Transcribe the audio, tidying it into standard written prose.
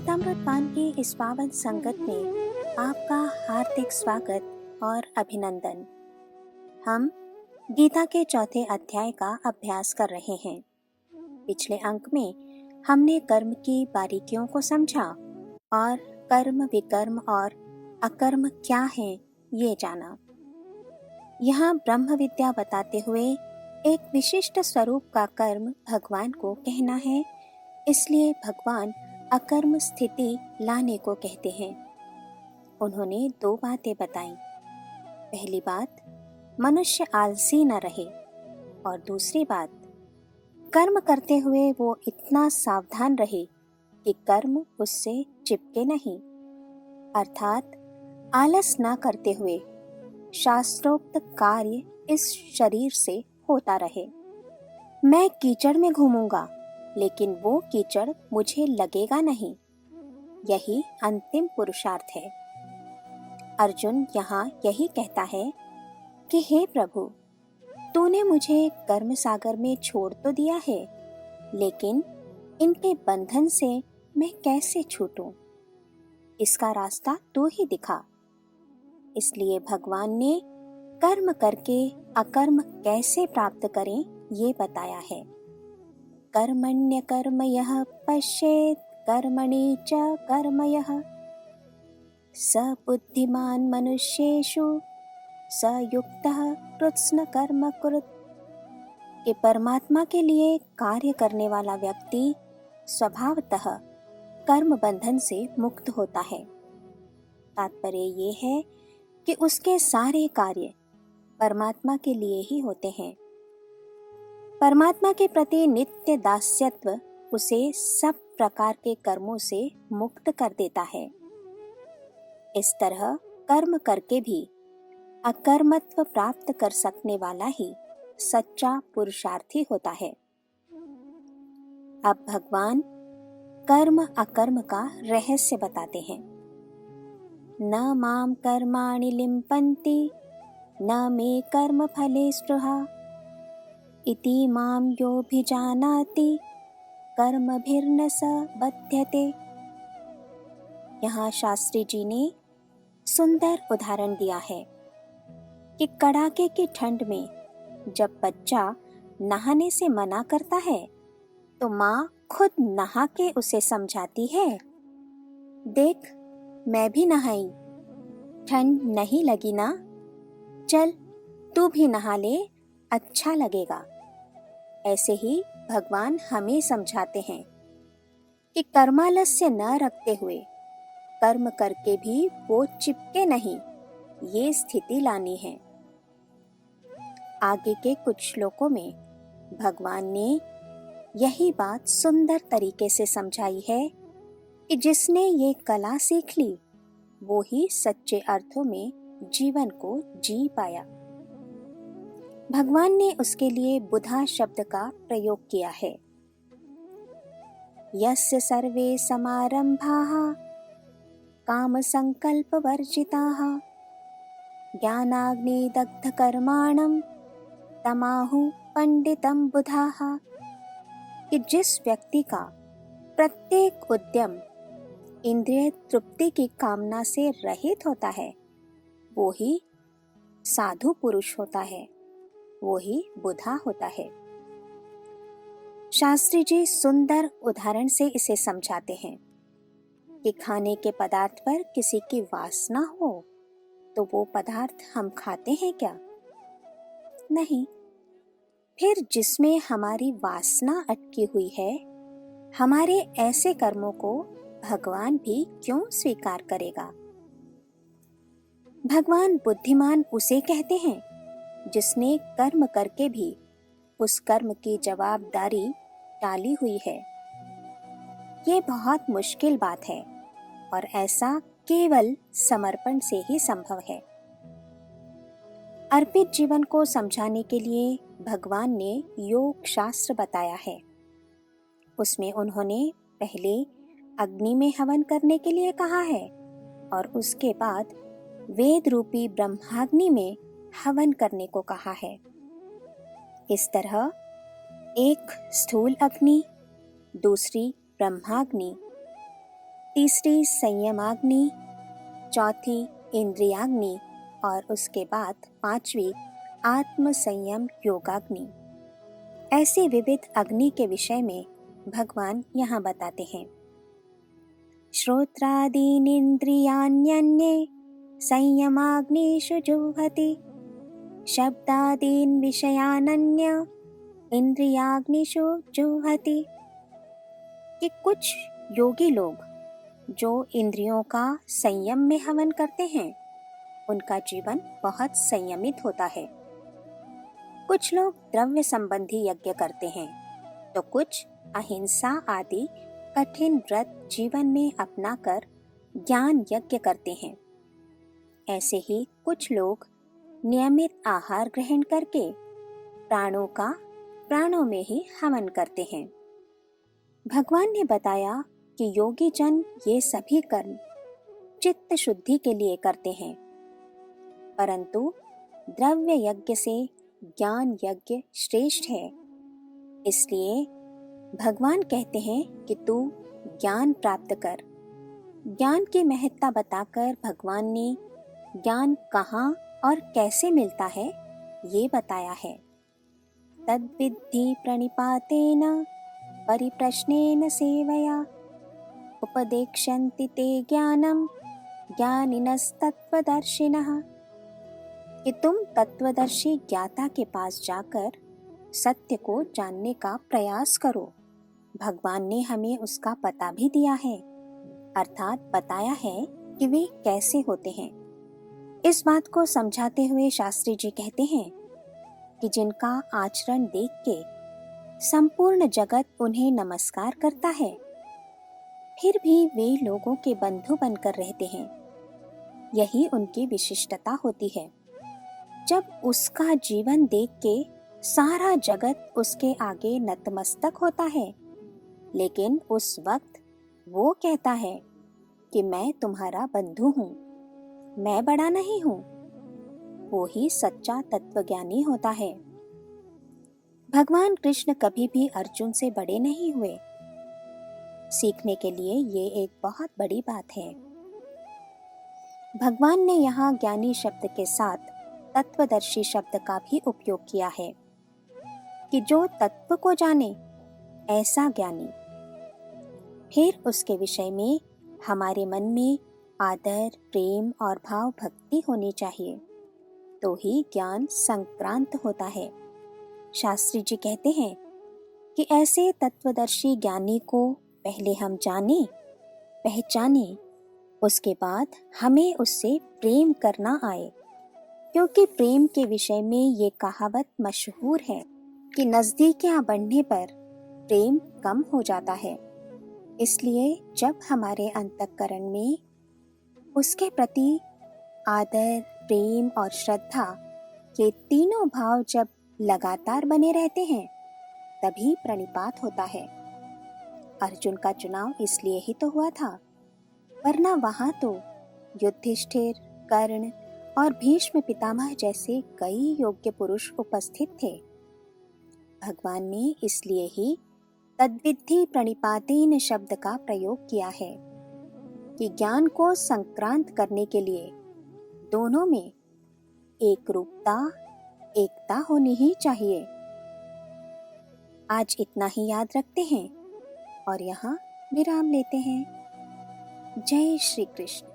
गीतामृत पान की इस पावन संगत में आपका हार्दिक स्वागत और अभिनंदन। हम गीता के चौथे अध्याय का अभ्यास कर रहे हैं। पिछले अंक में हमने कर्म की बारीकियों को समझा और कर्म, विकर्म और अकर्म क्या है ये जाना। यहाँ ब्रह्म विद्या बताते हुए एक विशिष्ट स्वरूप का कर्म भगवान को कहना है, इसलिए भगवान अकर्म स्थिति लाने को कहते हैं। उन्होंने दो बातें बताई। पहली बात, मनुष्य आलसी न रहे, और दूसरी बात, कर्म करते हुए वो इतना सावधान रहे कि कर्म उससे चिपके नहीं, अर्थात आलस न करते हुए शास्त्रोक्त कार्य इस शरीर से होता रहे। मैं कीचड़ में घूमूंगा, लेकिन वो कीचड़ मुझे लगेगा नहीं, यही अंतिम पुरुषार्थ है। अर्जुन यहाँ यही कहता है कि हे प्रभु, तूने मुझे कर्म सागर में छोड़ तो दिया है, लेकिन इनके बंधन से मैं कैसे छूटूं? इसका रास्ता तू ही दिखा। इसलिए भगवान ने कर्म करके अकर्म कैसे प्राप्त करें ये बताया है। कर्मण्य कर्म यः पश्येत् कर्मणि च कर्म यः स बुद्धिमान् मनुष्येषु स युक्तः कृत्स्न कर्म कुरुत्। कि परमात्मा के लिए कार्य करने वाला व्यक्ति स्वभावतः कर्म बंधन से मुक्त होता है। तात्पर्य ये है कि उसके सारे कार्य परमात्मा के लिए ही होते हैं। परमात्मा के प्रति नित्य दास्यत्व उसे सब प्रकार के कर्मों से मुक्त कर देता है। इस तरह कर्म करके भी अकर्मत्व प्राप्त कर सकने वाला ही सच्चा पुरुषार्थी होता है। अब भगवान कर्म अकर्म का रहस्य बताते हैं। न माम कर्माणि लिम्पन्ति न मे कर्म फले स्पृहा इति मां योऽभिजानाति कर्मभिर्न स बध्यते। यहाँ शास्त्री जी ने सुंदर उदाहरण दिया है कि कड़ाके की ठंड में जब बच्चा नहाने से मना करता है तो माँ खुद नहा के उसे समझाती है, देख मैं भी नहाई, ठंड नहीं लगी ना, चल तू भी नहा ले, अच्छा लगेगा। ऐसे ही भगवान हमें समझाते हैं कि कर्मालस्य न रखते हुए कर्म करके भी वो चिपके नहीं, ये स्थिति लानी है। आगे के कुछ श्लोकों में भगवान ने यही बात सुंदर तरीके से समझाई है कि जिसने ये कला सीख ली वो ही सच्चे अर्थों में जीवन को जी पाया। भगवान ने उसके लिए बुधा शब्द का प्रयोग किया है। यस्य सर्वे समारंभाः काम संकल्प वर्जिताः ज्ञानाग्निदग्ध कर्माणं तमाहु पंडितम बुधाः। कि जिस व्यक्ति का प्रत्येक उद्यम इंद्रिय तृप्ति की कामना से रहित होता है वो ही साधु पुरुष होता है, वो ही बुधा होता है। शास्त्री जी सुंदर उदाहरण से इसे समझाते हैं कि खाने के पदार्थ पर किसी की वासना हो तो वो पदार्थ हम खाते हैं क्या? नहीं। फिर जिसमें हमारी वासना अटकी हुई है, हमारे ऐसे कर्मों को भगवान भी क्यों स्वीकार करेगा? भगवान बुद्धिमान उसे कहते हैं जिसने कर्म करके भी उस कर्म की जवाबदारी टाली हुई है। ये बहुत मुश्किल बात है और ऐसा केवल समर्पण से ही संभव है। अर्पित जीवन को समझाने के लिए भगवान ने योग शास्त्र बताया है। उसमें उन्होंने पहले अग्नि में हवन करने के लिए कहा है और उसके बाद वेद रूपी ब्रह्माग्नि में हवन करने को कहा है। इस तरह एक स्थूल अग्नि, दूसरी ब्रह्माग्नि, तीसरी संयमाग्नि, चौथी इंद्रियाग्नि और उसके बाद पांचवी आत्म संयम योगाग्नि। ऐसी विविध अग्नि के विषय में भगवान यहाँ बताते हैं। श्रोत्रादीनिन्द्रियाण्यन्ये संयमाग्निषु जुह्वति, शब्दादीन् विषयानन्य इंद्रियाग्निषु जुह्वति। कि कुछ योगी लोग जो इंद्रियों का संयम में हवन करते हैं, उनका जीवन बहुत संयमित होता है। कुछ लोग द्रव्य संबंधी यज्ञ करते हैं, तो कुछ अहिंसा आदि कठिन व्रत जीवन में अपनाकर ज्ञान यज्ञ करते हैं। ऐसे ही कुछ लोग नियमित आहार ग्रहण करके प्राणों का प्राणों में ही हवन करते हैं। भगवान ने बताया कि योगी जन ये सभी कर्म चित्त शुद्धि के लिए करते हैं, परंतु द्रव्य यज्ञ से ज्ञान यज्ञ श्रेष्ठ है। इसलिए भगवान कहते हैं कि तू ज्ञान प्राप्त कर। ज्ञान की महत्ता बताकर भगवान ने ज्ञान कहाँ और कैसे मिलता है ये बताया है। तद्विद्धि प्रणिपातेन परिप्रश्नेन सेवया, उपदेक्ष्यन्ति ते ज्ञानम ज्ञानिनस्तत्वदर्शिनः। कि तुम तत्वदर्शी ज्ञाता के पास जाकर सत्य को जानने का प्रयास करो। भगवान ने हमें उसका पता भी दिया है, अर्थात बताया है कि वे कैसे होते हैं। इस बात को समझाते हुए शास्त्री जी कहते हैं कि जिनका आचरण देख के संपूर्ण जगत उन्हें नमस्कार करता है, फिर भी वे लोगों के बंधु बनकर रहते हैं, यही उनकी विशिष्टता होती है। जब उसका जीवन देख के सारा जगत उसके आगे नतमस्तक होता है, लेकिन उस वक्त वो कहता है कि मैं तुम्हारा बंधु हूँ, मैं बड़ा नहीं हूँ, वो ही सच्चा तत्वज्ञानी होता है। भगवान कृष्ण कभी भी अर्जुन से बड़े नहीं हुए। सीखने के लिए ये एक बहुत बड़ी बात है। भगवान ने यहाँ ज्ञानी शब्द के साथ तत्वदर्शी शब्द का भी उपयोग किया है कि जो तत्व को जाने ऐसा ज्ञानी। फिर उसके विषय में हमारे मन में आदर, प्रेम और भाव भक्ति होनी चाहिए, तो ही ज्ञान संक्रांत होता है। शास्त्री जी कहते हैं कि ऐसे तत्वदर्शी ज्ञानी को पहले हम जाने, पहचाने, उसके बाद हमें उससे प्रेम करना आए। क्योंकि प्रेम के विषय में ये कहावत मशहूर है कि नज़दीकियां बढ़ने पर प्रेम कम हो जाता है। इसलिए जब हमारे अंतःकरण में उसके प्रति आदर, प्रेम और श्रद्धा, ये तीनों भाव जब लगातार बने रहते हैं, तभी प्रणिपात होता है। अर्जुन का चुनाव इसलिए ही तो हुआ था, वरना वहां तो युधिष्ठिर, कर्ण और भीष्म पितामह जैसे कई योग्य पुरुष उपस्थित थे। भगवान ने इसलिए ही तद्विद्धि प्रणिपातेन शब्द का प्रयोग किया है कि ज्ञान को संक्रांत करने के लिए दोनों में एक रूपता, एकता होनी ही चाहिए। आज इतना ही याद रखते हैं और यहाँ विराम लेते हैं। जय श्री कृष्ण।